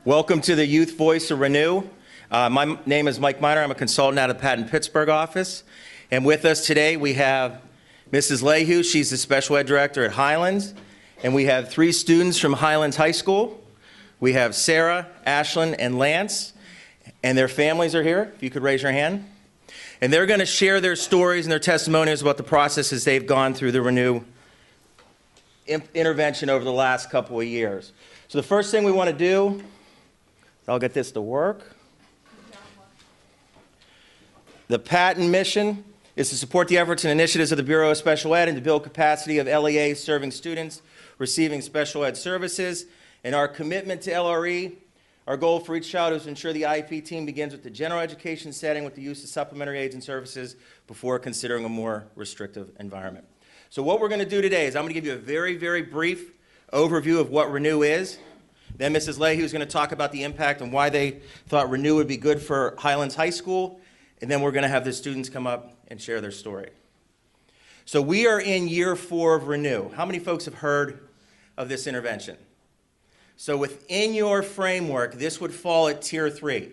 Welcome to the Youth Voice of Renew. My name is Mike Miner. I'm a consultant out of the Patton Pittsburgh office. And with us today we have Mrs. Lehue. She's the special ed director at Highlands. And we have 3 students from Highlands High School. We have Sarah, Ashlyn, and Lance. And their families are here, if you could raise your hand. And they're going to share their stories and their testimonials about the processes they've gone through the Renew intervention over the last couple of years. So the first thing we want to do, I'll get this to work. The Patton mission is to support the efforts and initiatives of the Bureau of Special Ed and to build capacity of LEAs serving students receiving special ed services. And our commitment to LRE, our goal for each child is to ensure the IEP team begins with the general education setting with the use of supplementary aids and services before considering a more restrictive environment. So what we're going to do today is I'm going to give you a very, very brief overview of what Renew is. Then Mrs. Lehue is going to talk about the impact and why they thought Renew would be good for Highlands High School. And then we're going to have the students come up and share their story. So we are in year 4 of Renew. How many folks have heard of this intervention? So within your framework, this would fall at tier 3.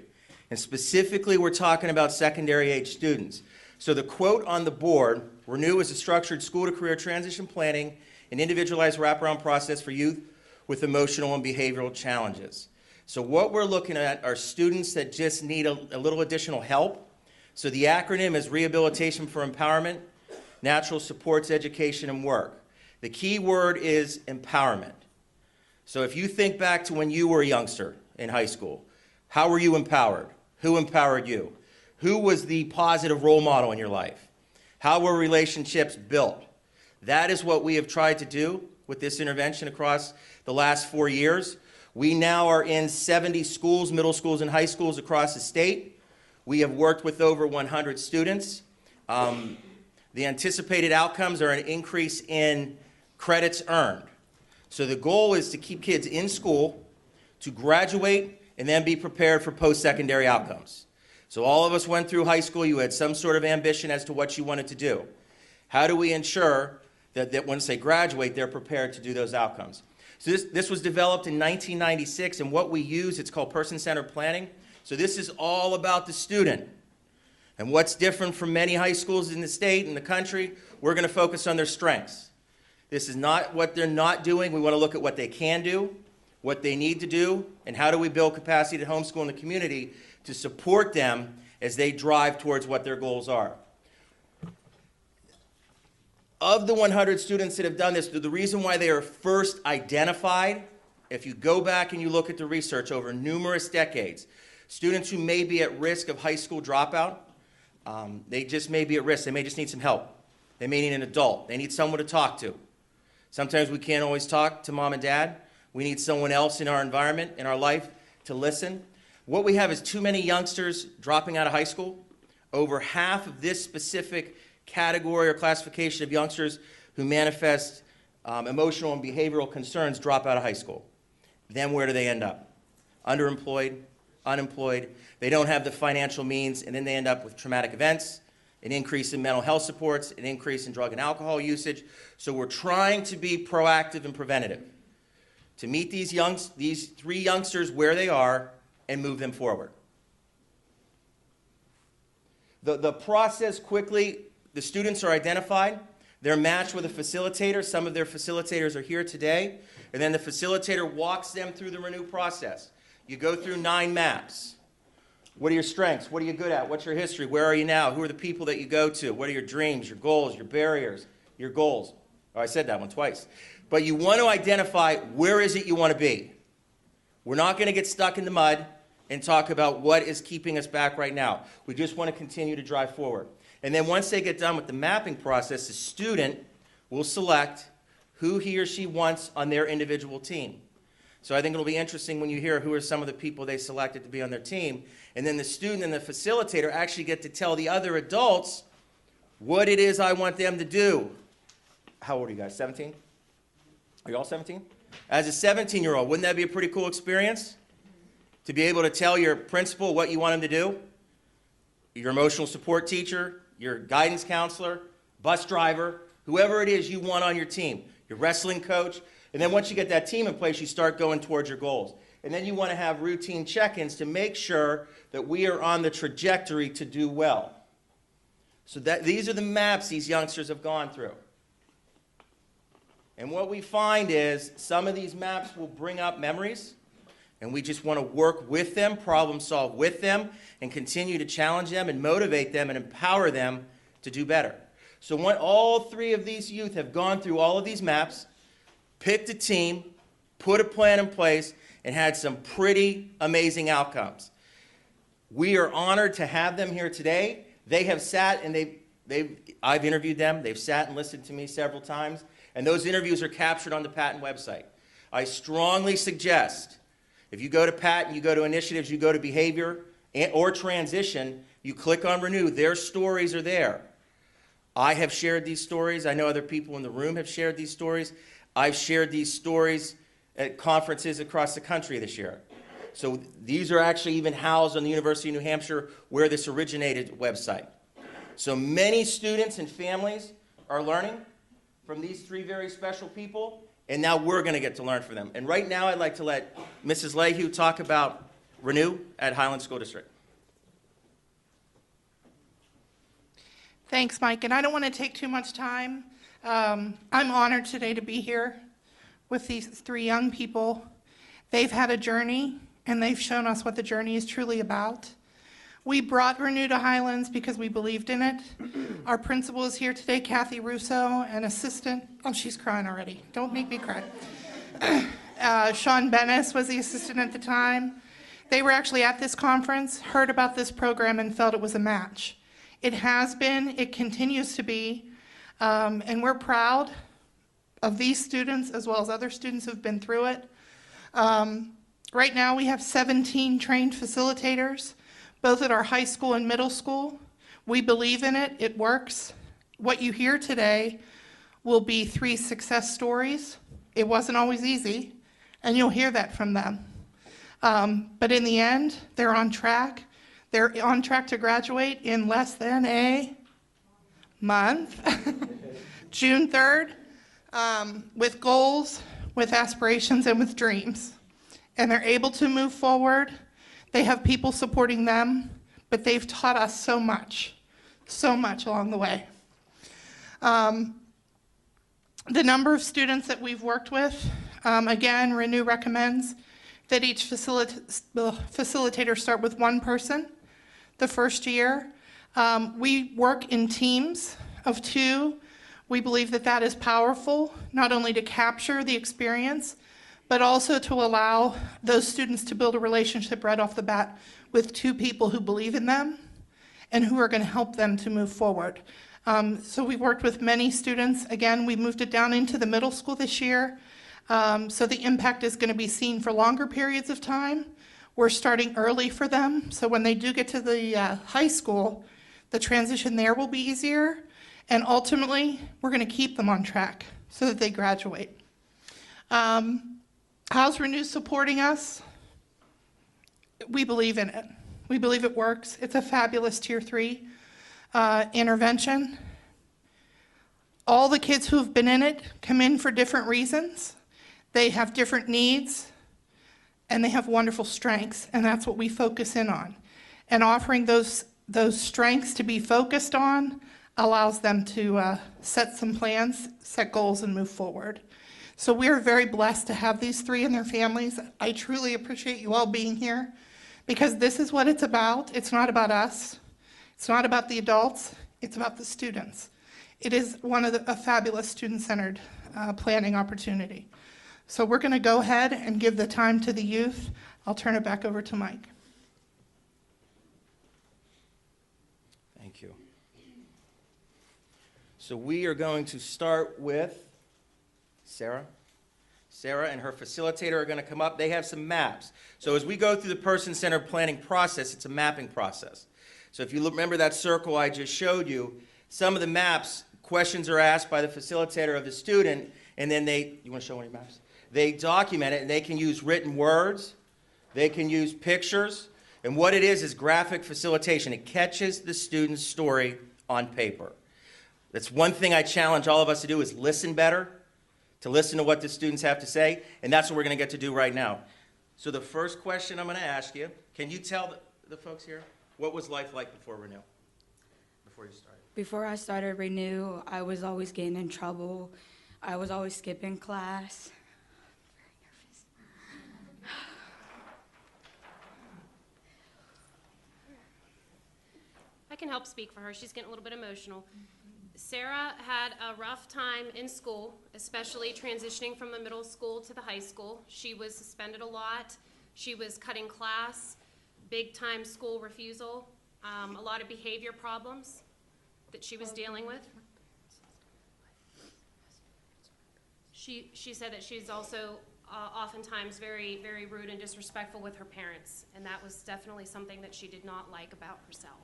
And specifically, we're talking about secondary age students. So the quote on the board, Renew is a structured school to career transition planning and individualized wraparound process for youth with emotional and behavioral challenges. So what we're looking at are students that just need a little additional help. So the acronym is Rehabilitation for Empowerment, Natural Supports, Education, and Work. The key word is empowerment. So if you think back to when you were a youngster in high school, how were you empowered? Who empowered you? Who was the positive role model in your life? How were relationships built? That is what we have tried to do with this intervention across the last 4 years. We now are in 70 schools, middle schools and high schools across the state. We have worked with over 100 students. The anticipated outcomes are an increase in credits earned. So the goal is to keep kids in school, to graduate, and then be prepared for post-secondary outcomes. So all of us went through high school. You had some sort of ambition as to what you wanted to do. How do we ensure that once they graduate, they're prepared to do those outcomes? So this was developed in 1996, and what we use, it's called person-centered planning. So this is all about the student. And what's different from many high schools in the state and the country, we're going to focus on their strengths. This is not what they're not doing. We want to look at what they can do, what they need to do, and how do we build capacity to homeschool in the community to support them as they drive towards what their goals are. Of the 100 students that have done this, the reason why they are first identified, if you go back and you look at the research over numerous decades, students who may be at risk of high school dropout, they just may be at risk. They may just need some help. They may need an adult. They need someone to talk to. Sometimes we can't always talk to mom and dad. We need someone else in our environment, in our life, to listen. What we have is too many youngsters dropping out of high school. Over half of this specific category or classification of youngsters who manifest emotional and behavioral concerns drop out of high school. Then where do they end up? Underemployed, unemployed. They don't have the financial means, and then they end up with traumatic events, an increase in mental health supports, an increase in drug and alcohol usage. So we're trying to be proactive and preventative to meet these 3 youngsters where they are and move them forward. The process quickly, the students are identified. They're matched with a facilitator. Some of their facilitators are here today. And then the facilitator walks them through the Renew process. You go through 9 maps. What are your strengths? What are you good at? What's your history? Where are you now? Who are the people that you go to? What are your dreams, your goals, your barriers, your goals? Oh, I said that one twice. But you want to identify where is it you want to be. We're not going to get stuck in the mud and talk about what is keeping us back right now. We just want to continue to drive forward. And then once they get done with the mapping process, the student will select who he or she wants on their individual team. So I think it'll be interesting when you hear who are some of the people they selected to be on their team. And then the student and the facilitator actually get to tell the other adults what it is I want them to do. How old are you guys, 17? Are you all 17? As a 17-year-old, wouldn't that be a pretty cool experience? To be able to tell your principal what you want him to do? Your emotional support teacher, your guidance counselor, bus driver, whoever it is you want on your team, your wrestling coach. And then once you get that team in place, you start going towards your goals. And then you want to have routine check-ins to make sure that we are on the trajectory to do well. So these are the maps these youngsters have gone through. And what we find is some of these maps will bring up memories, and we just want to work with them, problem solve with them, and continue to challenge them and motivate them and empower them to do better. So all 3 of these youth have gone through all of these maps, picked a team, put a plan in place, and had some pretty amazing outcomes. We are honored to have them here today. They have sat and I've interviewed them. They've sat and listened to me several times, and those interviews are captured on the Patton website. I strongly suggest, if you go to Patton, you go to initiatives, you go to behavior or transition, you click on Renew, their stories are there. I have shared these stories. I know other people in the room have shared these stories. I've shared these stories at conferences across the country this year. So these are actually even housed on the University of New Hampshire, where this originated website. So many students and families are learning from these 3 very special people, and now we're going to get to learn from them. And right now I'd like to let Mrs. Lehue talk about Renew at Highland School District. Thanks, Mike, and I don't want to take too much time. I'm honored today to be here with these 3 young people. They've had a journey, and they've shown us what the journey is truly about. We brought Renew to Highlands because we believed in it. Our principal is here today, Kathy Russo, and assistant, oh, she's crying already. Don't make me cry. Sean Bennis was the assistant at the time. They were actually at this conference, heard about this program, and felt it was a match. It has been, it continues to be, and we're proud of these students as well as other students who've been through it. Right now we have 17 trained facilitators, both at our high school and middle school. We believe in it, it works. What you hear today will be 3 success stories. It wasn't always easy, and you'll hear that from them. But in the end, they're on track. They're on track to graduate in less than a month, June 3rd. With goals, with aspirations, and with dreams. And they're able to move forward. They have people supporting them, but they've taught us so much along the way. The number of students that we've worked with, again, Renew recommends that each facilitator start with 1 person the first year. We work in teams of 2. We believe that that is powerful, not only to capture the experience, but also to allow those students to build a relationship right off the bat with 2 people who believe in them and who are going to help them to move forward. So we worked with many students. Again, we moved it down into the middle school this year. So the impact is going to be seen for longer periods of time. We're starting early for them. So when they do get to the high school, the transition there will be easier. And ultimately, we're going to keep them on track so that they graduate. How's Renew supporting us? We believe in it. We believe it works. It's a fabulous Tier 3 intervention. All the kids who have been in it come in for different reasons. They have different needs, and they have wonderful strengths, and that's what we focus in on. And offering those strengths to be focused on allows them to set some plans, set goals, and move forward. So we're very blessed to have these 3 and their families. I truly appreciate you all being here, because this is what it's about. It's not about us. It's not about the adults. It's about the students. It is a fabulous student-centered planning opportunity. So we're going to go ahead and give the time to the youth. I'll turn it back over to Mike. Thank you. So we are going to start with Sarah. Sarah and her facilitator are going to come up. They have some maps. So as we go through the person-centered planning process, it's a mapping process. So if you remember that circle I just showed you, some of the maps, questions are asked by the facilitator of the student, and then you want to show one of your maps? They document it, and they can use written words, they can use pictures, and what it is graphic facilitation. It catches the student's story on paper. That's one thing I challenge all of us to do, is listen better, to listen to what the students have to say, and that's what we're going to get to do right now. So the first question I'm going to ask you, can you tell the folks here, what was life like before Renew? Before you started? Before I started Renew, I was always getting in trouble. I was always skipping class. I can help speak for her. She's getting a little bit emotional. Sarah had a rough time in school, especially transitioning from the middle school to the high school. She was suspended a lot. She was cutting class, big-time school refusal, a lot of behavior problems that she was dealing with. She said that she's also oftentimes very, very rude and disrespectful with her parents, and that was definitely something that she did not like about herself.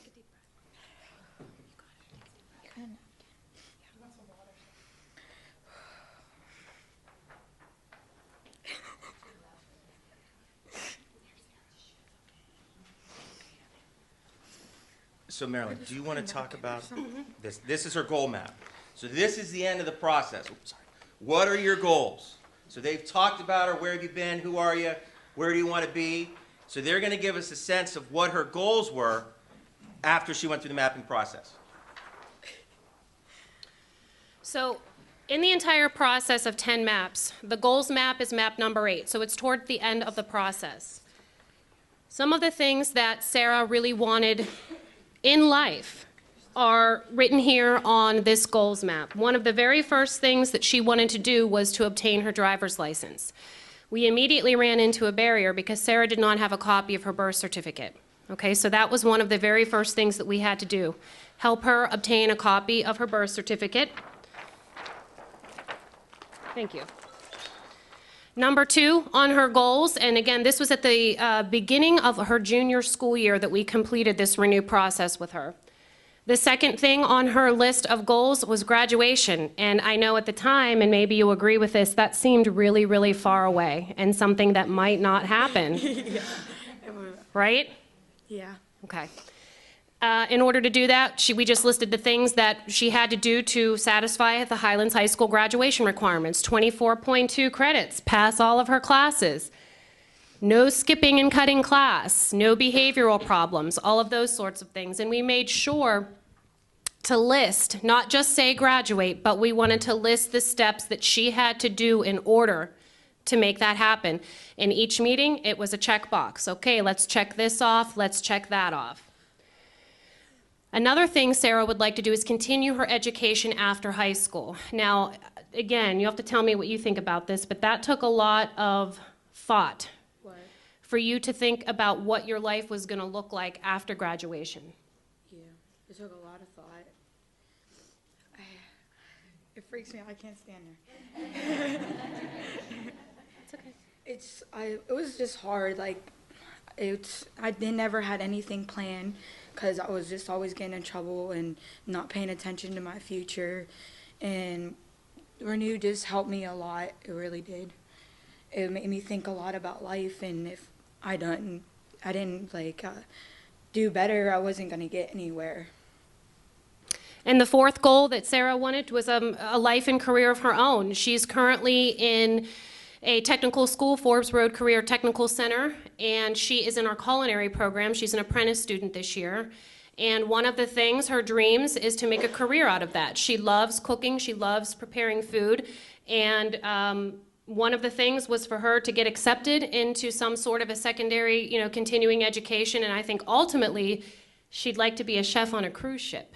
Take a deep breath. You got it. So Marilyn, do you want to talk about this? This is her goal map. So this is the end of the process. Oops, sorry. What are your goals? So they've talked about her, where have you been, who are you, where do you want to be? So they're going to give us a sense of what her goals were after she went through the mapping process. So in the entire process of 10 maps, the goals map is map number 8, so it's toward the end of the process. Some of the things that Sarah really wanted in life are written here on this goals map. One of the very first things that she wanted to do was to obtain her driver's license. We immediately ran into a barrier because Sarah did not have a copy of her birth certificate. Okay, so that was one of the very first things that we had to do. Help her obtain a copy of her birth certificate. Thank you. Number 2 on her goals, and again, this was at the beginning of her junior school year that we completed this Renew process with her. The second thing on her list of goals was graduation, and I know at the time, and maybe you agree with this, that seemed really, really far away and something that might not happen. Yeah. Right? Yeah. Okay. In order to do that, we just listed the things that she had to do to satisfy the Highlands High School graduation requirements. 24.2 credits, pass all of her classes. No skipping and cutting class, no behavioral problems, all of those sorts of things. And we made sure to list, not just say graduate, but we wanted to list the steps that she had to do in order to make that happen. In each meeting, it was a checkbox. Okay, let's check this off, let's check that off. Another thing Sarah would like to do is continue her education after high school. Now, again, you have to tell me what you think about this, but that took a lot of thought. What? For you to think about what your life was going to look like after graduation. Yeah. It took a lot of thought. It freaks me out. I can't stand there. It's okay. It was just hard. Like, I never had anything planned because I was just always getting in trouble and not paying attention to my future. And Renew just helped me a lot. It really did. It made me think a lot about life, and if I didn't do better, I wasn't going to get anywhere. And the fourth goal that Sarah wanted was a life and career of her own. She's currently in a technical school, Forbes Road Career Technical Center, and she is in our culinary program. She's an apprentice student this year. And one of the things, her dreams, is to make a career out of that. She loves cooking, she loves preparing food, and one of the things was for her to get accepted into some sort of a secondary, continuing education, and I think ultimately she'd like to be a chef on a cruise ship.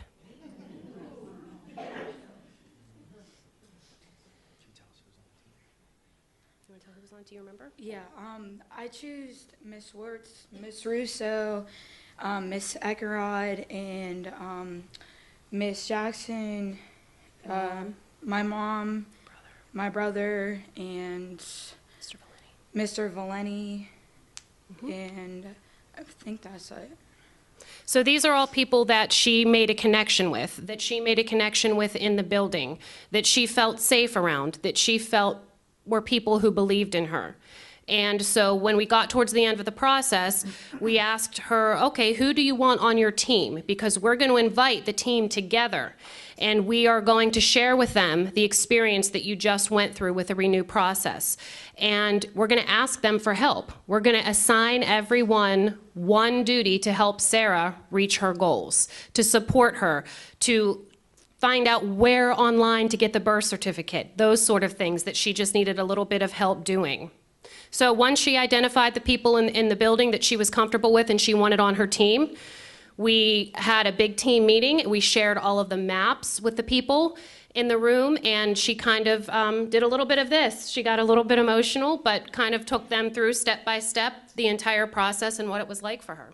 Do you remember? Yeah, I choose Miss Wirtz, Miss Russo, Miss Eckerod, and Miss Jackson, my mom, my brother, and Mr. Valeni, and I think that's it. So these are all people that she made a connection with, that she made a connection with in the building, that she felt safe around, that she felt were people who believed in her. And so when we got towards the end of the process, we asked her, okay, who do you want on your team? Because we're going to invite the team together. And we are going to share with them the experience that you just went through with the Renew process. And we're going to ask them for help. We're going to assign everyone one duty to help Sarah reach her goals, to support her, to find out where online to get the birth certificate, those sort of things that she just needed a little bit of help doing. So once she identified the people in the building that she was comfortable with and she wanted on her team, we had a big team meeting. We shared all of the maps with the people in the room, and she kind of did a little bit of this. She got a little bit emotional, but kind of took them through step by step the entire process and what it was like for her.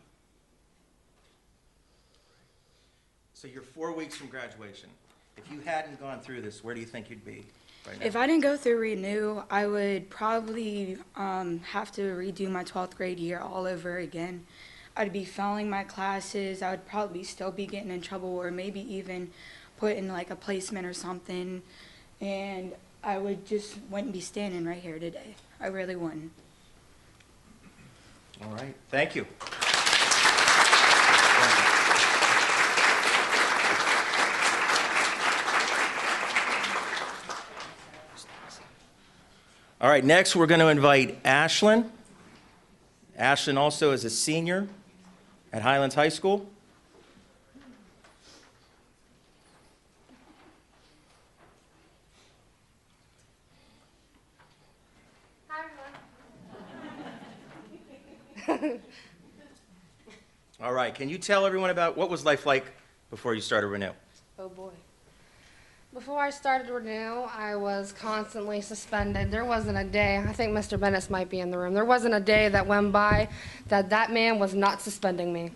So you're 4 weeks from graduation. If you hadn't gone through this, where do you think you'd be right now? If I didn't go through Renew, I would probably have to redo my 12th grade year all over again. I'd be failing my classes. I would probably still be getting in trouble, or maybe even put in like a placement or something. And I wouldn't be standing right here today. I really wouldn't. All right, thank you. All right, next we're going to invite Ashlyn. Ashlyn also is a senior at Highlands High School. Hi, everyone. All right, can you tell everyone about what was life like before you started Renew? Oh boy. Before I started Renew, I was constantly suspended. There wasn't a day, I think Mr. Bennis might be in the room, there wasn't a day that went by that man was not suspending me.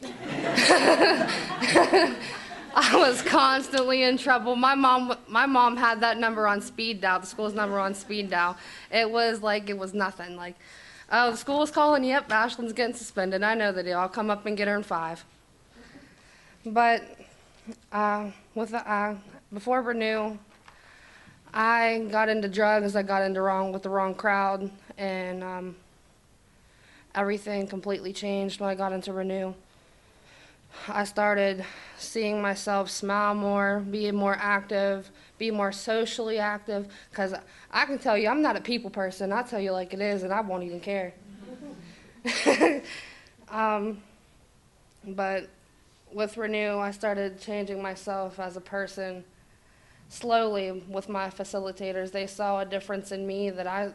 I was constantly in trouble. My mom had that number on speed dial, the school's number on speed dial. It was like, it was nothing. Like, oh, the school's calling, yep, Ashlyn's getting suspended. I know the deal. I'll come up and get her in 5. But before Renew, I got into drugs. I got into with the wrong crowd, and everything completely changed when I got into Renew. I started seeing myself smile more, be more active, be more socially active, because I can tell you I'm not a people person. I'll tell you like it is, and I won't even care. But with Renew, I started changing myself as a person slowly with my facilitators. They saw a difference in me that I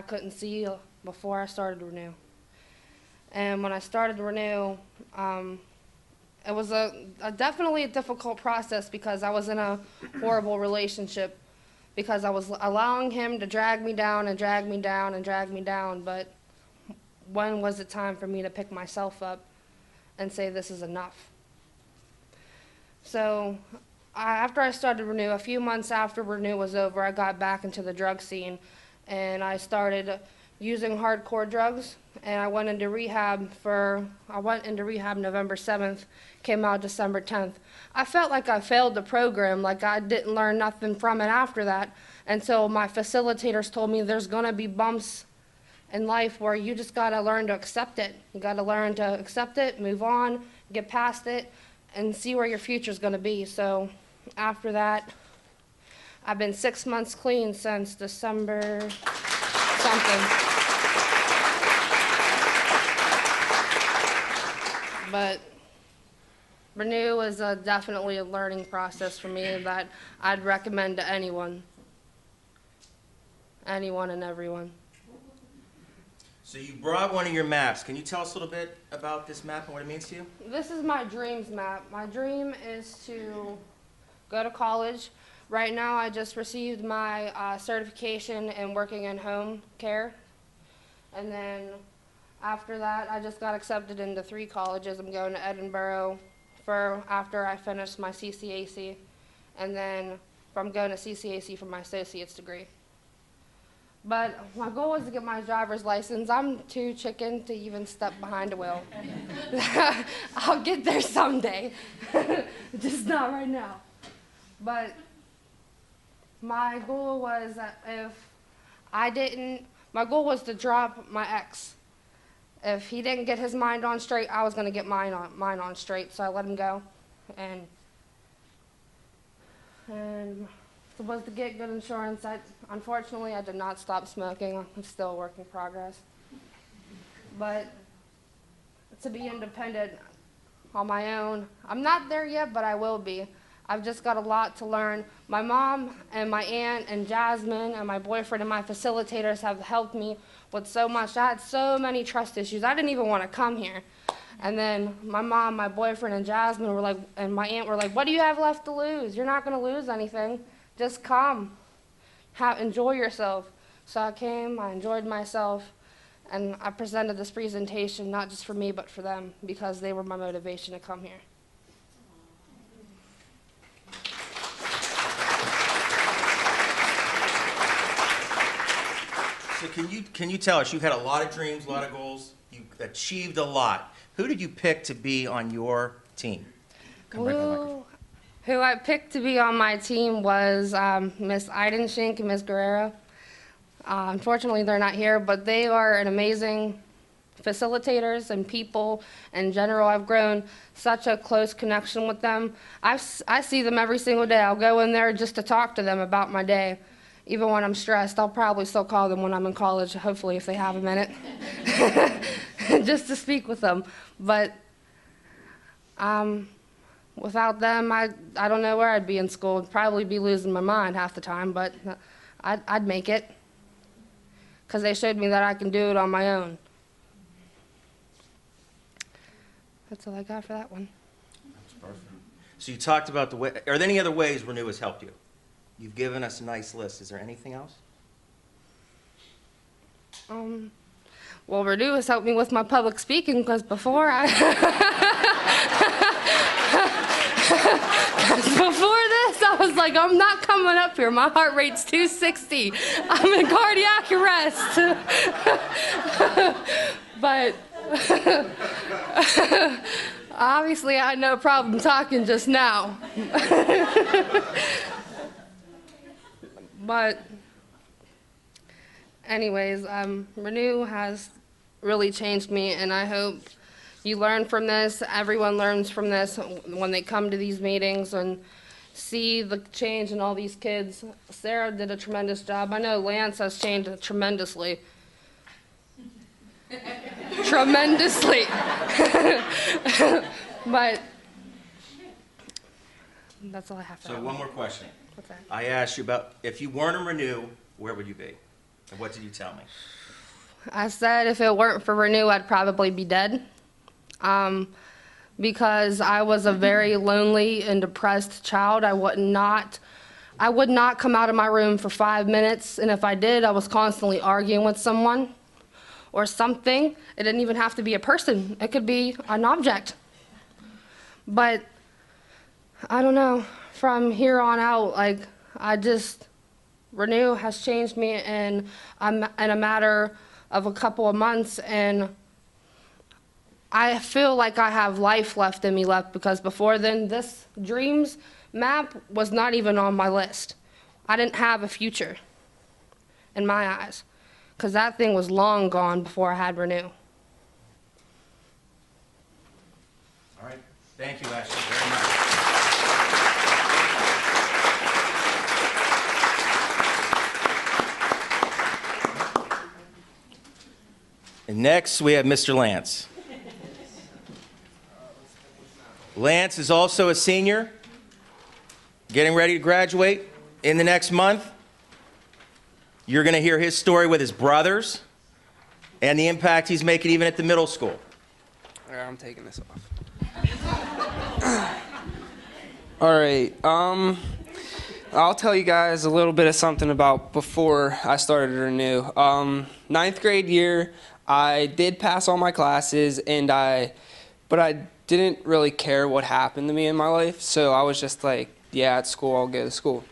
couldn't see before I started Renew. And when I started Renew, it was definitely a difficult process because I was in a horrible relationship, because I was allowing him to drag me down and drag me down and drag me down. But when was it time for me to pick myself up and say this is enough? So after I started Renew, a few months after Renew was over, I got back into the drug scene, and I started using hardcore drugs, and I went into rehab November 7th, came out December 10th. I felt like I failed the program, like I didn't learn nothing from it after that, and so my facilitators told me there's gonna be bumps in life where you just gotta learn to accept it. You gotta learn to accept it, move on, get past it, and see where your future's gonna be. So after that, I've been 6 months clean since December something. But Renew is definitely a learning process for me that I'd recommend to anyone and everyone. So you brought one of your maps. Can you tell us a little bit about this map and what it means to you? This is my dreams map. My dream is to go to college. Right now, I just received my certification in working in home care. And then after that, I just got accepted into 3 colleges. I'm going to Edinburgh after I finish my CCAC. And then I'm going to CCAC for my associate's degree. But my goal is to get my driver's license. I'm too chicken to even step behind a wheel. I'll get there someday, just not right now. But my goal was that my goal was to drop my ex. If he didn't get his mind on straight, I was going to get mine on straight, so I let him go. And and supposed to get good insurance. Unfortunately, I did not stop smoking. I'm still a work in progress. But to be independent on my own, I'm not there yet, but I will be. I've just got a lot to learn. My mom and my aunt and Jasmine and my boyfriend and my facilitators have helped me with so much. I had so many trust issues. I didn't even want to come here. And then my mom, my boyfriend, and Jasmine were like, and my aunt were like, what do you have left to lose? You're not going to lose anything. Just come. Enjoy yourself. So I came, I enjoyed myself, and I presented this presentation not just for me but for them because they were my motivation to come here. So can you tell us, you've had a lot of dreams, a lot of goals, you achieved a lot. Who did you pick to be on your team? Come right by the microphone. Who I picked to be on my team was Miss Eidenschink and Miss Guerrero. Unfortunately, they're not here, but they are an amazing facilitators and people in general. I've grown such a close connection with them. I see them every single day. I'll go in there just to talk to them about my day. Even when I'm stressed, I'll probably still call them when I'm in college, hopefully if they have a minute, just to speak with them. But without them, I don't know where I'd be in school. I'd probably be losing my mind half the time, but I'd make it because they showed me that I can do it on my own. That's all I got for that one. That's perfect. So you talked about the way, are there any other ways Renew has helped you? You've given us a nice list. Is there anything else? Well, Renew has helped me with my public speaking because before this, I was like, I'm not coming up here. My heart rate's 260. I'm in cardiac arrest. But obviously, I had no problem talking just now. But anyways, Renew has really changed me, and I hope you learn from this. Everyone learns from this when they come to these meetings and see the change in all these kids. Sarah did a tremendous job. I know Lance has changed tremendously. Tremendously. But that's all I have for So that one more question. What's that? I asked you about, if you weren't in Renew, where would you be? And what did you tell me? I said if it weren't for Renew, I'd probably be dead. Because I was a very lonely and depressed child. I would not come out of my room for 5 minutes, and if I did, I was constantly arguing with someone or something. It didn't even have to be a person. It could be an object. But I don't know. From here on out, like, Renew has changed me in a matter of a couple of months, and I feel like I have life left in me because before then, this dreams map was not even on my list. I didn't have a future in my eyes because that thing was long gone before I had Renew. All right. Thank you, Ashley, very much. And next, we have Mr. Lance. Lance is also a senior, getting ready to graduate in the next month. You're going to hear his story with his brothers and the impact he's making even at the middle school. All right, I'm taking this off. All right, I'll tell you guys a little bit of something about before I started Renew. 9th grade year, I did pass all my classes, but I didn't really care what happened to me in my life, so I was just like, yeah, at school, I'll go to school.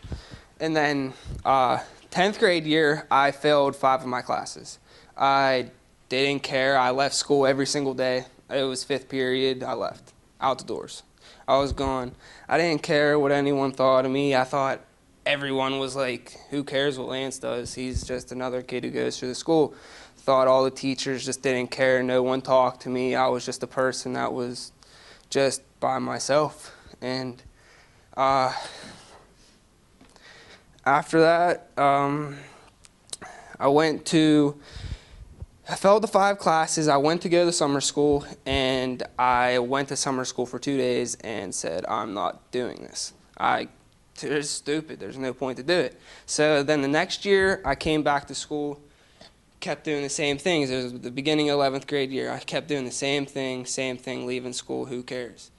And then 10th grade year, I failed 5 of my classes. I didn't care. I left school every single day. It was 5th period. I left, out the doors. I was gone. I didn't care what anyone thought of me. I thought everyone was like, who cares what Lance does? He's just another kid who goes to the school. Thought all the teachers just didn't care. No one talked to me. I was just a person that was just by myself. And after that, I failed the 5 classes. I went to go to summer school, and I went to summer school for 2 days and said, I'm not doing this. It's stupid. There's no point to do it. So then the next year, I came back to school, kept doing the same things. It was the beginning of 11th grade year. I kept doing the same thing, leaving school, who cares?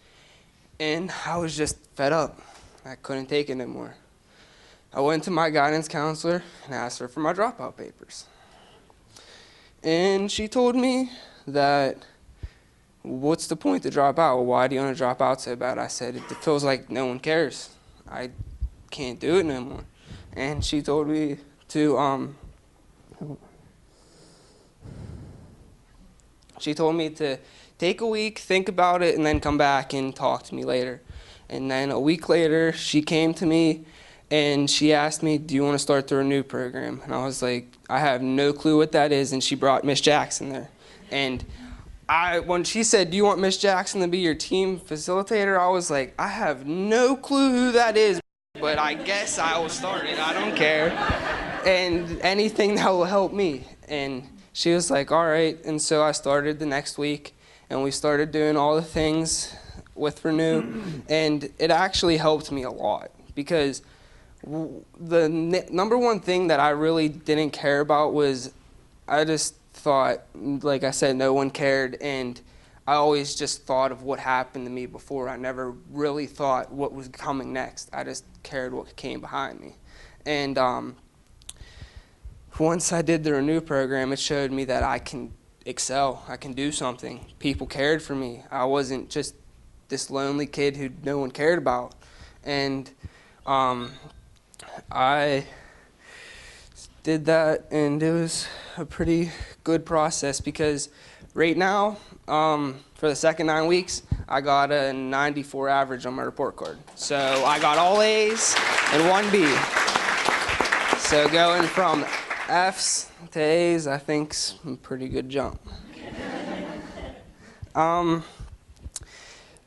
And I was just fed up. I couldn't take it anymore. I went to my guidance counselor and asked her for my dropout papers. And she told me that, what's the point to drop out? Well, why do you want to drop out so bad? I said, it feels like no one cares. I can't do it no more. And she told me to, take a week, think about it, and then come back and talk to me later. And then a week later, she came to me and she asked me, do you want to start the Renew program? And I was like, I have no clue what that is. And she brought Miss Jackson there. And when she said, do you want Miss Jackson to be your team facilitator? I was like, I have no clue who that is, but I guess I will start it. I don't care. And anything that will help me. And she was like, all right. And so I started the next week, and we started doing all the things with Renew. And it actually helped me a lot, because the number one thing that I really didn't care about was, I just thought, like I said, no one cared, and I always just thought of what happened to me before. I never really thought what was coming next. I just cared what came behind me. And once I did the Renew program, it showed me that I can excel. I can do something. People cared for me. I wasn't just this lonely kid who no one cared about. And I did that, and it was a pretty good process, because right now, for the second 9 weeks, I got a 94 average on my report card. So I got all A's and 1 B. So going from F's to A's, I think's a pretty good jump. The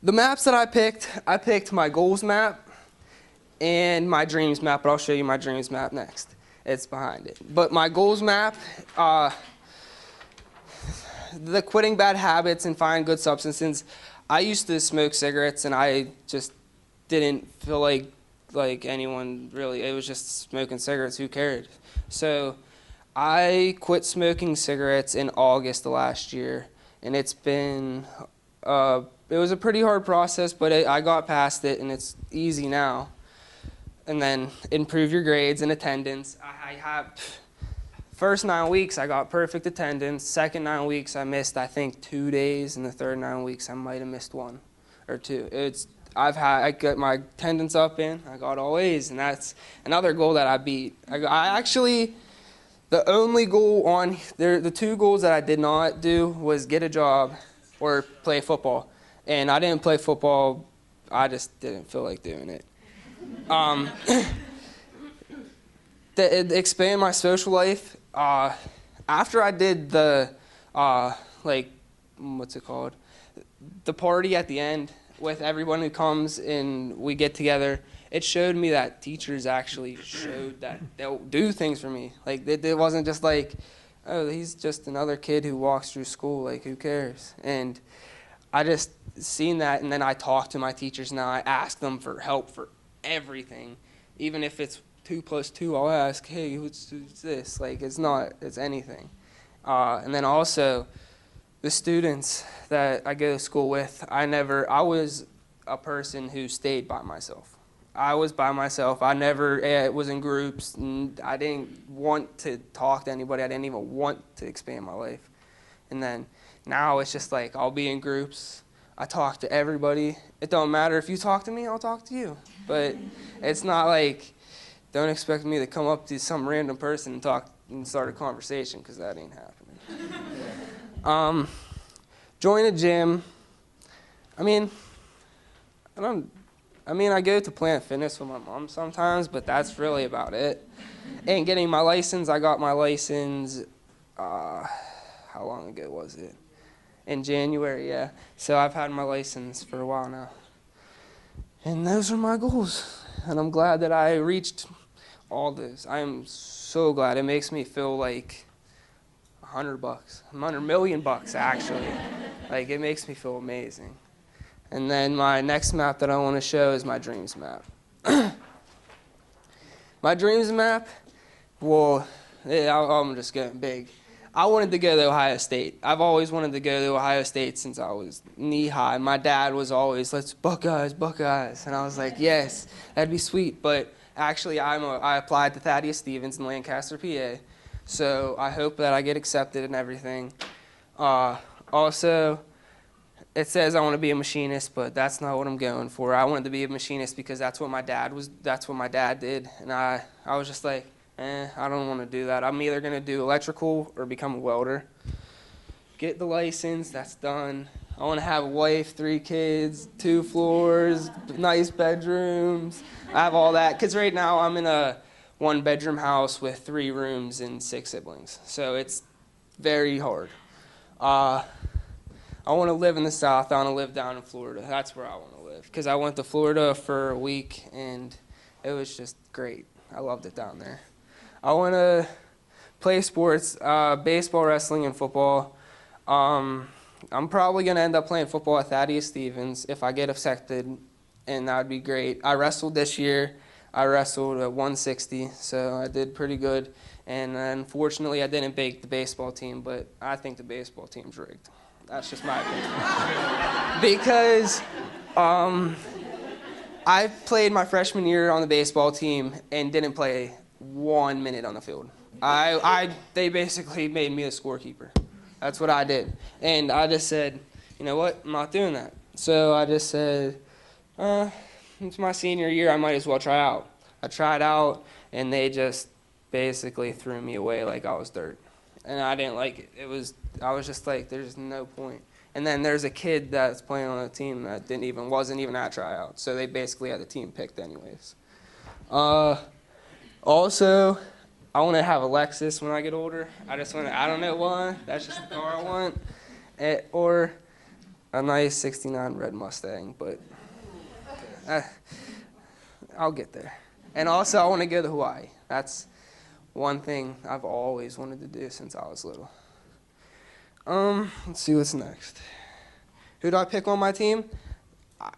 maps that I picked my goals map and my dreams map, but I'll show you my dreams map next. It's behind it. But my goals map, the quitting bad habits and find good substances. I used to smoke cigarettes, and I just didn't feel like anyone really, it was just smoking cigarettes, who cared? So I quit smoking cigarettes in August of last year, and it's been, it was a pretty hard process, but I got past it, and it's easy now. And then improve your grades and attendance. I have, first 9 weeks I got perfect attendance. Second 9 weeks I missed, I think, 2 days, and the third 9 weeks I might have missed 1 or 2. I got my attendance up in, I got all A's, and that's another goal that I beat. I actually, the only goal on there, the 2 goals that I did not do was get a job or play football. And I didn't play football, I just didn't feel like doing it. To expand my social life, after I did the, what's it called? The party at the end with everyone who comes and we get together, it showed me that teachers actually showed that they'll do things for me. Like, it wasn't just like, oh, he's just another kid who walks through school, like, who cares? And I just seen that, and then I talk to my teachers now. I ask them for help for everything. Even if it's 2 + 2, I'll ask, hey, who's this? Like, it's anything. And then also, the students that I go to school with, I was a person who stayed by myself. I was by myself. I never was in groups. And I didn't want to talk to anybody. I didn't even want to expand my life. And then now it's just like, I'll be in groups. I talk to everybody. It don't matter if you talk to me, I'll talk to you. But it's not like, don't expect me to come up to some random person and talk and start a conversation, because that ain't happening. Join a gym. I go to Planet Fitness with my mom sometimes, but that's really about it. And getting my license, I got my license, how long ago was it? In January, yeah. So I've had my license for a while now. And those are my goals. And I'm glad that I reached all this. I am so glad. It makes me feel like $100, $100 million actually. Like, it makes me feel amazing. And then my next map that I want to show is my dreams map. My dreams map, well, I'm just getting big. I wanted to go to Ohio State. I've always wanted to go to Ohio State since I was knee-high. My dad was always, let's Buckeyes, Buckeyes. And I was like, yes, that'd be sweet. But actually, I applied to Thaddeus Stevens in Lancaster, PA. So I hope that I get accepted and everything. Also, it says I want to be a machinist, but that's not what I'm going for. I wanted to be a machinist because that's what my dad did. And I was just like, I don't want to do that. I'm either going to do electrical or become a welder. Get the license, that's done. I want to have a wife, 3 kids, 2 floors, nice bedrooms. I have all that. Because right now I'm in a 1-bedroom house with 3 rooms and 6 siblings. So it's very hard. I want to live in the South. I want to live down in Florida. That's where I want to live. Because I went to Florida for a week, and it was just great. I loved it down there. I want to play sports, baseball, wrestling, and football. I'm probably going to end up playing football at Thaddeus Stevens if I get accepted, and that would be great. I wrestled this year. I wrestled at 160, so I did pretty good. And unfortunately, I didn't make the baseball team, but I think the baseball team's rigged. That's just my opinion. Because I played my freshman year on the baseball team and didn't play 1 minute on the field. They basically made me a scorekeeper. That's what I did. And I just said, you know what, I'm not doing that. So I just said, it's my senior year, I might as well try out. I tried out, and they just basically threw me away like I was dirt. And I didn't like it. I was just like, there's no point. And then there's a kid that's playing on a team that wasn't even at tryout. So they basically had the team picked anyways. Also, I want to have a Lexus when I get older. I don't know why. That's just the car I want. Or a nice 69 red Mustang, but I'll get there. And also, I want to go to Hawaii. That's one thing I've always wanted to do since I was little. Let's see what's next. Who do I pick on my team?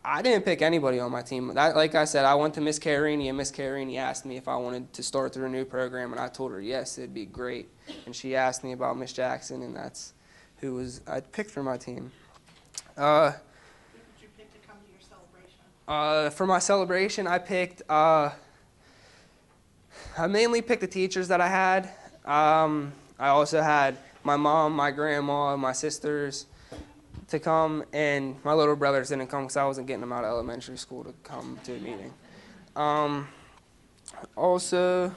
I didn't pick anybody on my team. Like I said, I went to Miss Carini, and Miss Carini asked me if I wanted to start the Renew program, and I told her yes, it'd be great. And she asked me about Miss Jackson, and that's who I picked for my team. Who did you pick to come to your celebration? For my celebration, I mainly picked the teachers that I had. I also had my mom, my grandma, my sisters to come, and my little brothers didn't come because I wasn't getting them out of elementary school to come to a meeting. Also,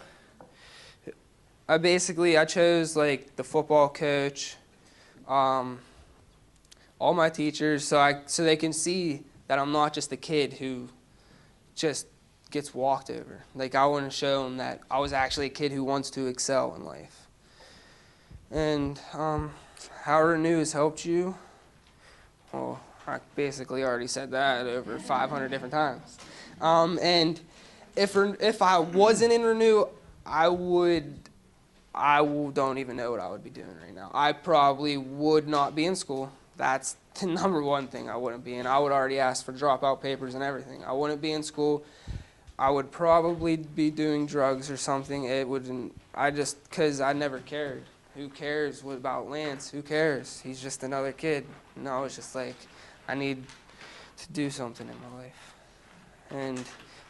I chose like the football coach, all my teachers, so they can see that I'm not just a kid who just gets walked over. Like, I want to show them that I was actually a kid who wants to excel in life. And how Renew has helped you, well, I basically already said that over 500 different times. And if I wasn't in Renew, I don't even know what I would be doing right now. I probably would not be in school. That's the number one thing I wouldn't be in. I would already ask for dropout papers and everything. I wouldn't be in school. I would probably be doing drugs or something. Because I never cared. Who cares about Lance? Who cares? He's just another kid. And I was just like, I need to do something in my life. And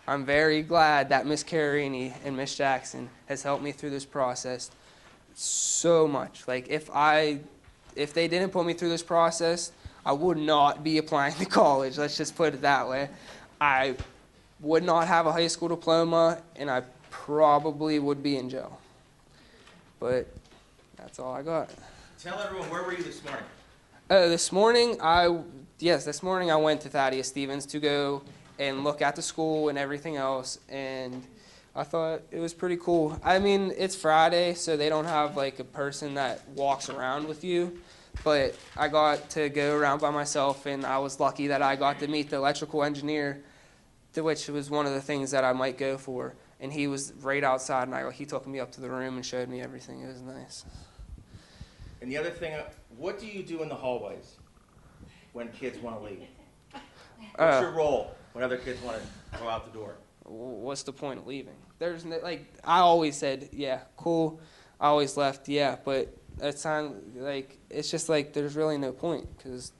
I'm very glad that Miss Carini and Miss Jackson has helped me through this process so much. Like, if they didn't put me through this process, I would not be applying to college. Let's just put it that way. I would not have a high school diploma, and I probably would be in jail. But that's all I got. Tell everyone, where were you this morning? This morning I went to Thaddeus Stevens to go and look at the school and everything else, and I thought it was pretty cool. I mean, it's Friday, so they don't have like a person that walks around with you, but I got to go around by myself, and I was lucky that I got to meet the electrical engineer, which was one of the things that I might go for. and he was right outside, and he took me up to the room and showed me everything. It was nice. And the other thing, what do you do in the hallways when kids want to leave? What's your role when other kids want to go out the door? What's the point of leaving? There's no, like, I always said, yeah, cool. I always left, yeah, but it sounded like, it's just like there's really no point, because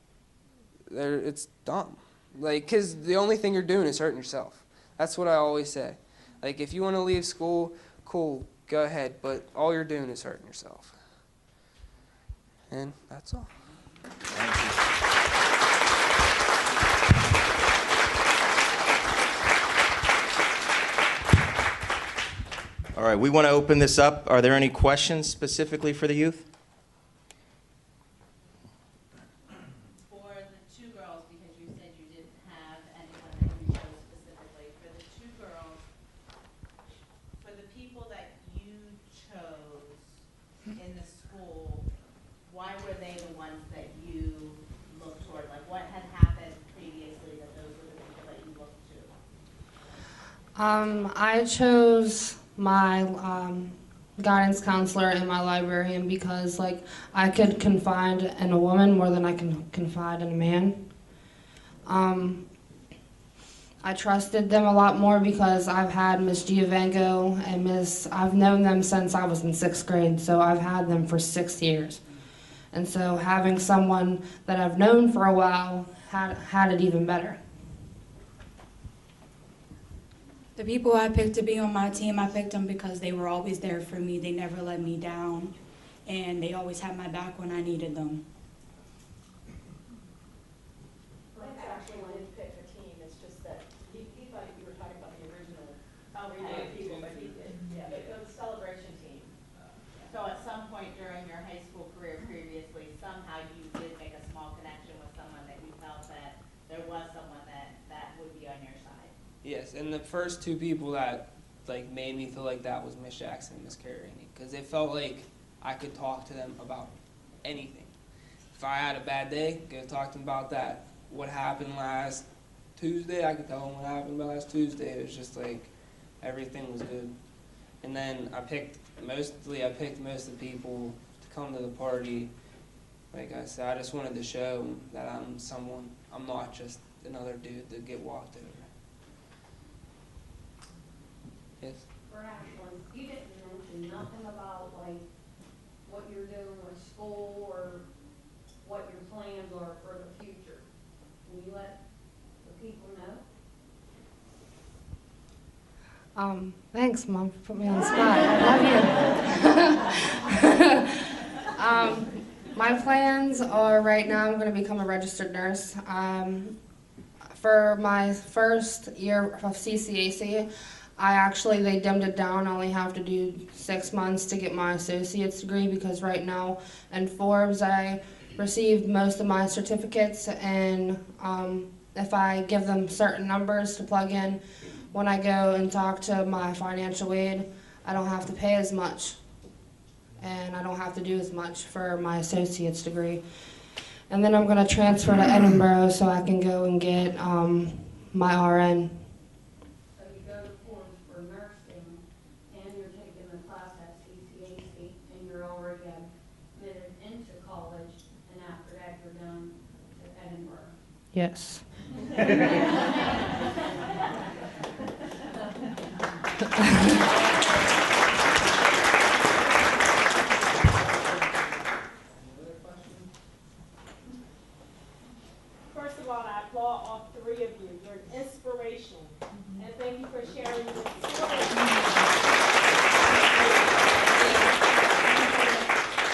it's dumb. Like, because the only thing you're doing is hurting yourself. That's what I always say. Like, if you want to leave school, cool, go ahead, but all you're doing is hurting yourself. And that's all. Thank you. All right, we want to open this up. Are there any questions specifically for the youth? For the two girls, because you said you didn't have anyone that you chose specifically, for the two girls, for the people that you chose in the school, why were they the ones that you looked toward? Like, what had happened previously that those were the people that you looked to? I chose my guidance counselor and my librarian because, like, I could confide in a woman more than I can confide in a man. I trusted them a lot more because I've had Miss Giovango and I've known them since I was in 6th grade, so I've had them for 6 years. And so having someone that I've known for a while had it even better. The people I picked to be on my team, I picked them because they were always there for me. They never let me down, and they always had my back when I needed them. Lance actually wanted to pick a team. It's just that he thought you were talking about the original people, but he did. Yeah, it was a celebration team. So at some point during your high school career previously, somehow you did make a small connection with someone that you felt that there was someone that would be on your side. Yes, and the first two people that like made me feel like that was Miss Jackson and Miss Carrini, because it felt like I could talk to them about anything. If I had a bad day, go talk to them about that. What happened last Tuesday, I could tell them what happened last Tuesday. It was just like everything was good. And then I picked most of the people to come to the party. Like I said, I just wanted to show that I'm someone. I'm not just another dude that get walked over. Yes. For Ashlyn, you didn't mention nothing about like what you're doing with school or what your plans are for the future. Can you let the people know? Thanks, Mom, for putting me on the spot. I love you. My plans are right now I'm going to become a registered nurse. For my first year of CCAC, they dimmed it down. I only have to do 6 months to get my associate's degree because right now in Forbes I received most of my certificates, and if I give them certain numbers to plug in, when I go and talk to my financial aid, I don't have to pay as much, and I don't have to do as much for my associate's degree. And then I'm going to transfer to Edinburgh so I can go and get my RN. So you go to Forbes for nursing, and you're taking the class at CCAC, and you're already admitted into college, and after that you're done to Edinburgh. Yes. First of all, I applaud all three of you. You're an inspiration. And thank you for sharing your story.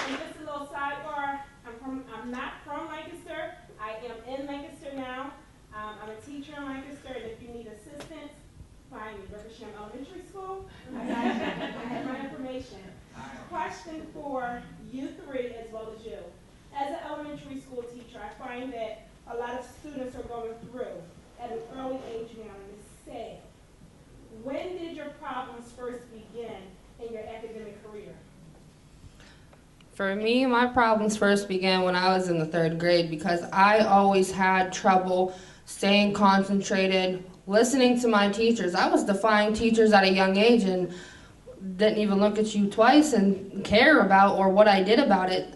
And just a little sidebar, I'm not from Lancaster. I am in Lancaster now. I'm a teacher in Lancaster, and if you need assistance, find me, Riversham Elementary School. I have my information. Question for you three as well as you. As an elementary school teacher, I find that a lot of students are going through at an early age now, and it's sad. When did your problems first begin in your academic career? For me, my problems first began when I was in the 3rd grade because I always had trouble staying concentrated listening to my teachers. I was defying teachers at a young age and didn't even look at you twice and care about or what I did about it.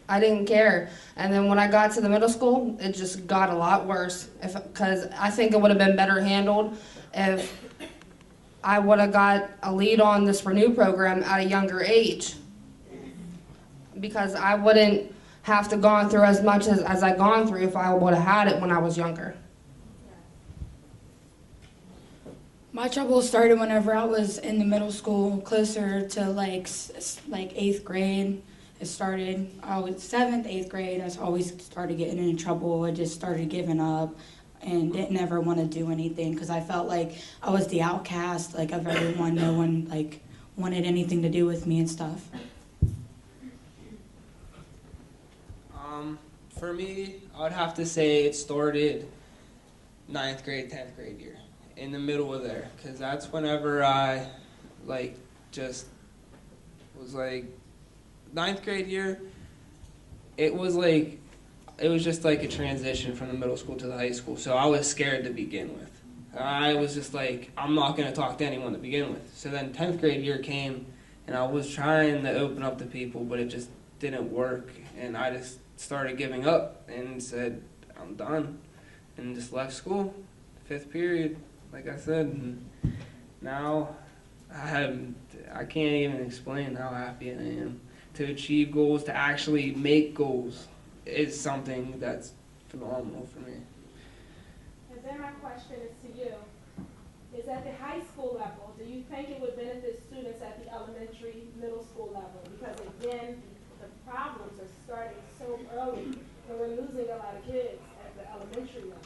I didn't care. And then when I got to the middle school, it just got a lot worse. Because I think it would have been better handled if I would have got a lead on this Renew program at a younger age. Because I wouldn't have to gone through as much as I gone through if I would have had it when I was younger. My trouble started whenever I was in the middle school, closer to like 8th grade. It started, I was 7th, 8th grade. I always started getting in trouble. I just started giving up and didn't ever want to do anything because I felt like I was the outcast, like of everyone. No one like wanted anything to do with me and stuff. For me, I would have to say it started 9th grade, 10th grade year, in the middle of there, because that's whenever I, like, just was like, 9th grade year, it was just like a transition from the middle school to the high school, so I was scared to begin with. I was just like, I'm not going to talk to anyone to begin with. So then 10th grade year came, and I was trying to open up to people, but it just didn't work, and I just started giving up and said, I'm done, and just left school, 5th period, like I said, and now I can't even explain how happy I am. To achieve goals, to actually make goals, is something that's phenomenal for me. And then my question is to you, is at the high school level, do you think it would benefit students at the elementary, middle school level? Because again, the problems are starting so early, and we're losing a lot of kids at the elementary level.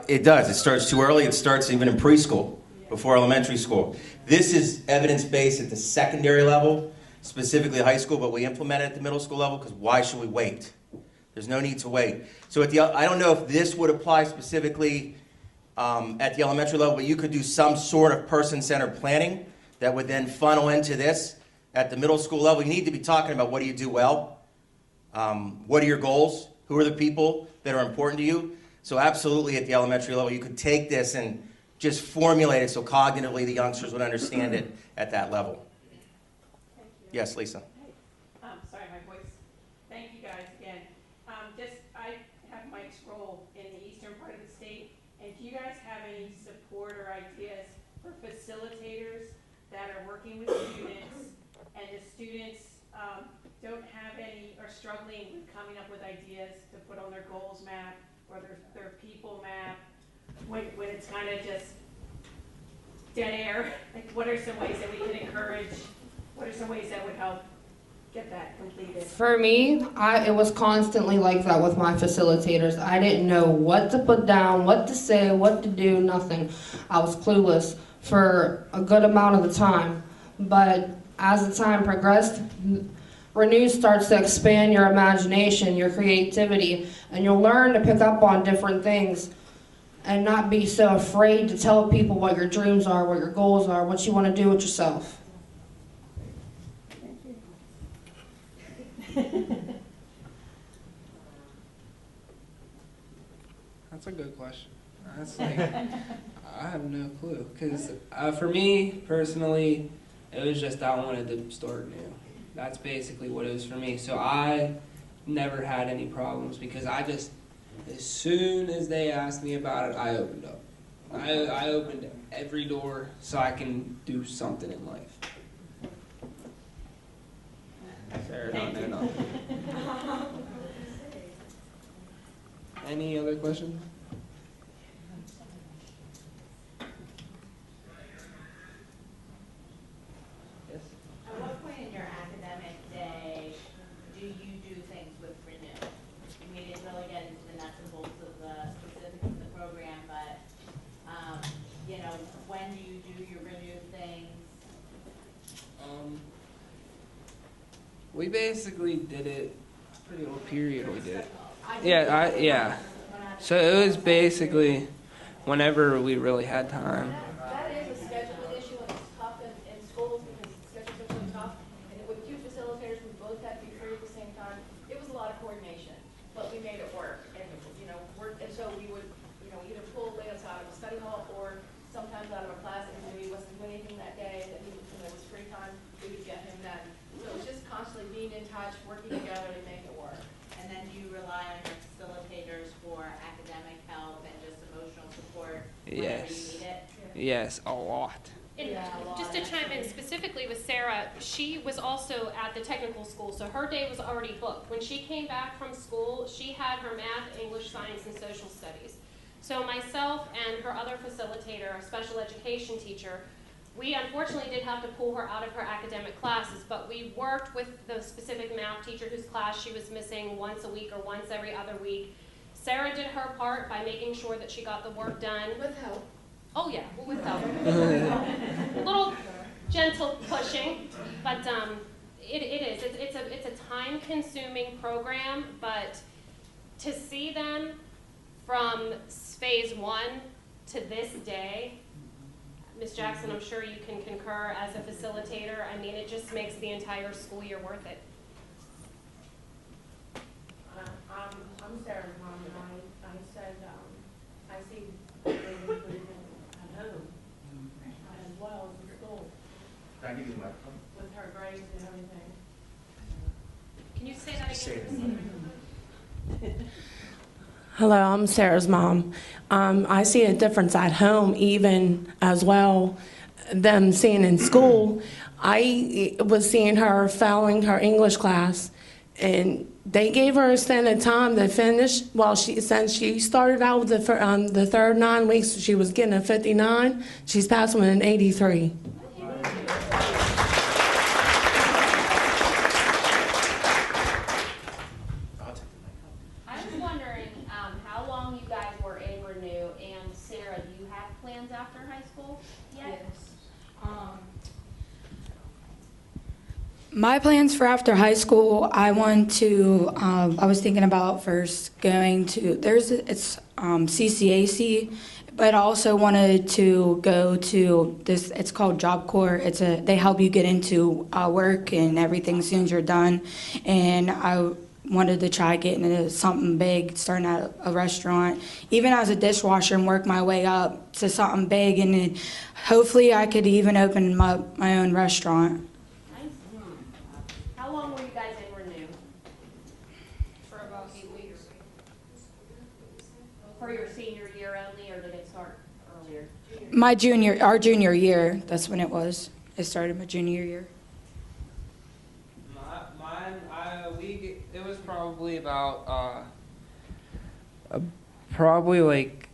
It does. It starts too early. It starts even in preschool, before elementary school. This is evidence-based at the secondary level, specifically high school, but we implement it at the middle school level because why should we wait? There's no need to wait. So I don't know if this would apply specifically at the elementary level, but you could do some sort of person-centered planning that would then funnel into this. At the middle school level, you need to be talking about what do you do well, what are your goals, who are the people that are important to you. So absolutely at the elementary level, you could take this and just formulate it so cognitively the youngsters would understand it at that level. Thank you. Yes, Lisa. Sorry, my voice. Thank you guys again. I have Mike's role in the eastern part of the state, and do you guys have any support or ideas for facilitators that are working with students, and the students don't have any, or struggling with coming up with ideas to put on their goals map, or their people map, when it's kind of just dead air? Like, what are some ways that we can encourage, what are some ways that would help get that completed? For me, it was constantly like that with my facilitators. I didn't know what to put down, what to say, what to do, nothing. I was clueless for a good amount of the time. But as the time progressed, Renew starts to expand your imagination, your creativity, and you'll learn to pick up on different things and not be so afraid to tell people what your dreams are, what your goals are, what you want to do with yourself. That's a good question. That's like, I have no clue. Because for me, personally, it was just I wanted to start new. That's basically what it was for me. So I never had any problems because I just, as soon as they asked me about it, I opened up. I opened every door so I can do something in life. Sarah, no. Any other questions? Yes? At what point in your academic day do you do things with Renew? We didn't really get into the nuts and bolts of the specifics of the program, but, when do you do your Renew things? We basically did it, pretty old period we did it. Yeah. So it was basically whenever we really had time. That is a scheduling issue and it's tough in schools because schedules are really tough. And with two facilitators, we both had to be free at the same time. It was a lot of coordination. Yes, a lot. And just to chime in specifically with Sarah, she was also at the technical school, so her day was already booked. When she came back from school, she had her math, English, science, and social studies. So myself and her other facilitator, a special education teacher, we unfortunately did have to pull her out of her academic classes, but we worked with the specific math teacher whose class she was missing once a week or once every other week. Sarah did her part by making sure that she got the work done. With help. Oh yeah, with help. A little gentle pushing, but it is. It's a time-consuming program, but to see them from phase 1 to this day, Ms. Jackson, I'm sure you can concur as a facilitator. I mean, it just makes the entire school year worth it. I'm Sarah's mom, and I said, I see the improvement at home as well as in school Can I give you the microphone? with her grades and everything. Can you say that again? Hello, I'm Sarah's mom. I see a difference at home even as well, them seeing in school. I was seeing her failing her English class, and they gave her extended time to finish. Well, since she started out with the third 9 weeks, she was getting a 59. She's passing with an 83. I was wondering how long you guys were in Renew, and Sarah, do you have plans after high school yet? Yes. My plans for after high school, I was thinking about first going to, it's CCAC, but I also wanted to go to this, it's called Job Corps. They help you get into work and everything as soon as you're done. And I wanted to try getting into something big, starting at a restaurant, even as a dishwasher, and work my way up to something big. And then hopefully I could even open my own restaurant. How long were you guys in Renew? For about 8 weeks. For your senior year only, or did it start earlier? Our junior year, that's when it was. It started my junior year. It was probably about, probably like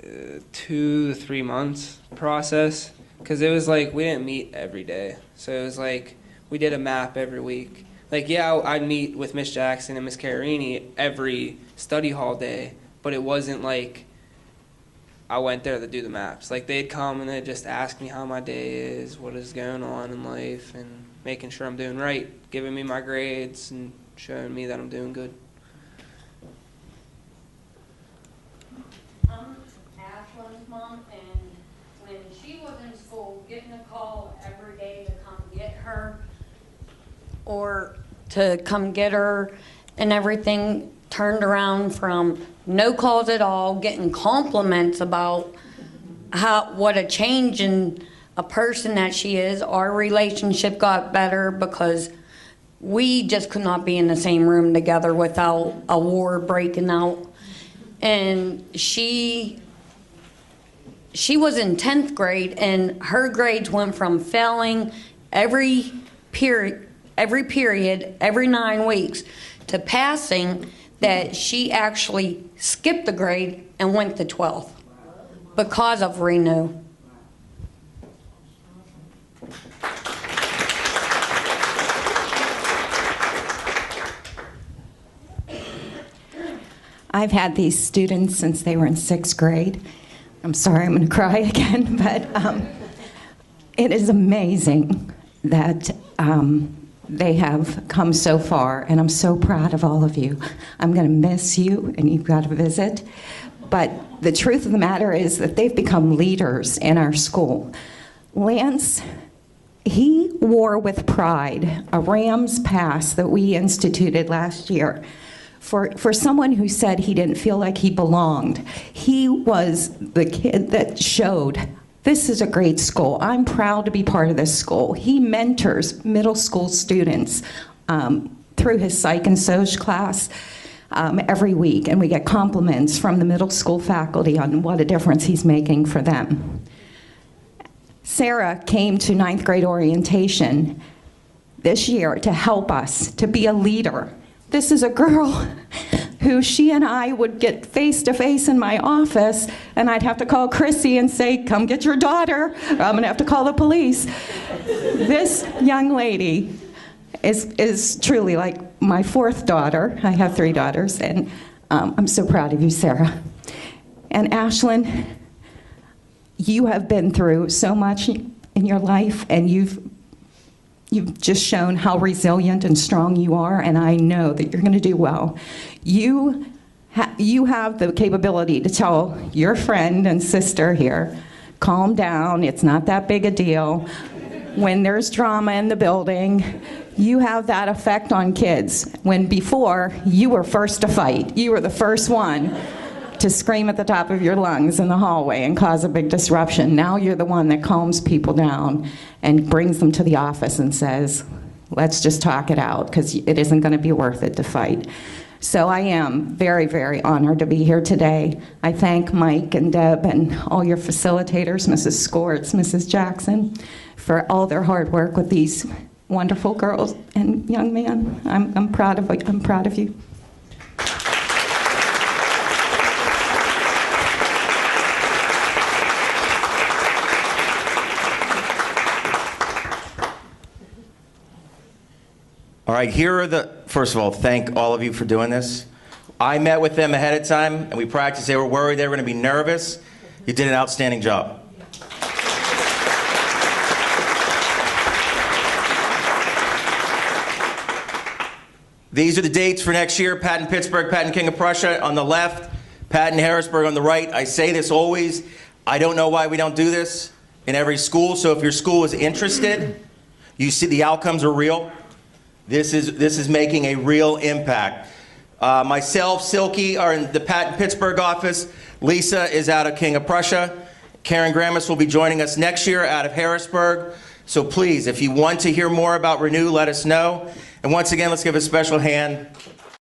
2 to 3 months process, because it was like we didn't meet every day. So it was like we did a map every week. Like, yeah, I'd meet with Miss Jackson and Miss Carini every study hall day, but it wasn't like I went there to do the maps. Like, they'd come and they'd just ask me how my day is, what is going on in life, and making sure I'm doing right, giving me my grades and showing me that I'm doing good. I'm Ashlyn's mom, and when she was in school, getting a call every day to come get her and everything turned around from no calls at all, getting compliments about what a change in a person that she is. Our relationship got better because we just could not be in the same room together without a war breaking out. And she was in 10th grade, and her grades went from failing every period, every 9 weeks, to passing, that she actually skipped the grade and went to 12th because of Renew. I've had these students since they were in 6th grade. I'm sorry, I'm going to cry again, but it is amazing that they have come so far, and I'm so proud of all of you. I'm going to miss you, and you've got to visit. But the truth of the matter is that they've become leaders in our school. Lance, he wore with pride a Rams pass that we instituted last year. For someone who said he didn't feel like he belonged, he was the kid that showed, this is a great school. I'm proud to be part of this school. He mentors middle school students through his psych and soc class every week, and we get compliments from the middle school faculty on what a difference he's making for them. Sarah came to 9th grade orientation this year to help us, to be a leader. This is a girl who she and I would get face to face in my office, and I'd have to call Chrissy and say, come get your daughter, or I'm gonna have to call the police. This young lady is truly like my 4th daughter. I have 3 daughters, and I'm so proud of you, Sarah. And Ashlyn, you have been through so much in your life, and you've just shown how resilient and strong you are, and I know that you're going to do well. You have the capability to tell your friend and sister here, calm down, it's not that big a deal. When there's drama in the building, you have that effect on kids. When before, you were first to fight. You were the first one to scream at the top of your lungs in the hallway and cause a big disruption. Now you're the one that calms people down and brings them to the office and says, let's just talk it out, because it isn't going to be worth it to fight. So I am very, very honored to be here today. I thank Mike and Deb and all your facilitators, Mrs. Skorts, Mrs. Jackson, for all their hard work with these wonderful girls and young men. I'm proud of you. All right, first of all, thank all of you for doing this. I met with them ahead of time, and we practiced. They were worried they were going to be nervous. You did an outstanding job. These are the dates for next year: Patton Pittsburgh, Patton King of Prussia on the left, Patton Harrisburg on the right. I say this always. I don't know why we don't do this in every school, so if your school is interested, you see the outcomes are real. This is making a real impact. Myself, Silky, are in the Patton Pittsburgh office. Lisa is out of King of Prussia. Karen Grammis will be joining us next year out of Harrisburg. So please, if you want to hear more about Renew, let us know. And once again, let's give a special hand